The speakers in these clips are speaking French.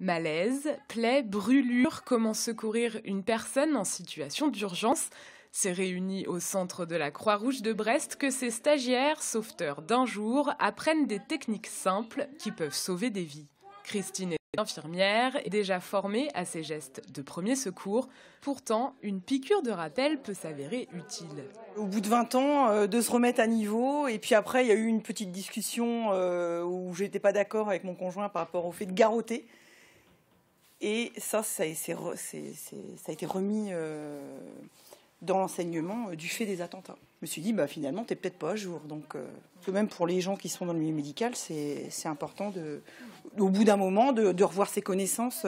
Malaise, plaies, brûlures, comment secourir une personne en situation d'urgence. C'est réuni au centre de la Croix-Rouge de Brest que ces stagiaires, sauveteurs d'un jour, apprennent des techniques simples qui peuvent sauver des vies. Christine est infirmière et déjà formée à ces gestes de premier secours. Pourtant, une piqûre de rappel peut s'avérer utile. Au bout de 20 ans, de se remettre à niveau. Et puis après, il y a eu une petite discussion où je n'étais pas d'accord avec mon conjoint par rapport au fait de garrotter. Et ça a été remis dans l'enseignement du fait des attentats. Je me suis dit, finalement, t'es peut-être pas à jour. Donc, même pour les gens qui sont dans le milieu médical, c'est important, au bout d'un moment, de revoir ses connaissances.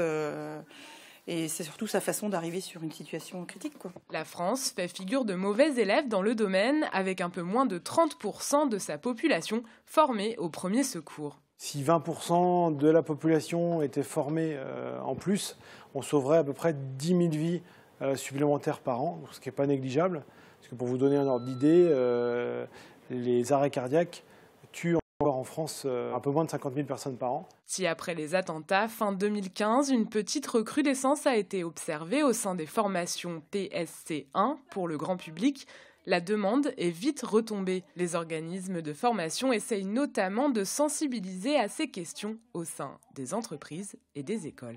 Et c'est surtout sa façon d'arriver sur une situation critique, quoi. La France fait figure de mauvais élève dans le domaine, avec un peu moins de 30% de sa population formée au premier secours. Si 20% de la population était formée en plus, on sauverait à peu près 10 000 vies supplémentaires par an, ce qui n'est pas négligeable. Parce que pour vous donner un ordre d'idée, les arrêts cardiaques tuent encore en France un peu moins de 50 000 personnes par an. Si après les attentats, fin 2015, une petite recrudescence a été observée au sein des formations PSC1 pour le grand public, la demande est vite retombée. Les organismes de formation essayent notamment de sensibiliser à ces questions au sein des entreprises et des écoles.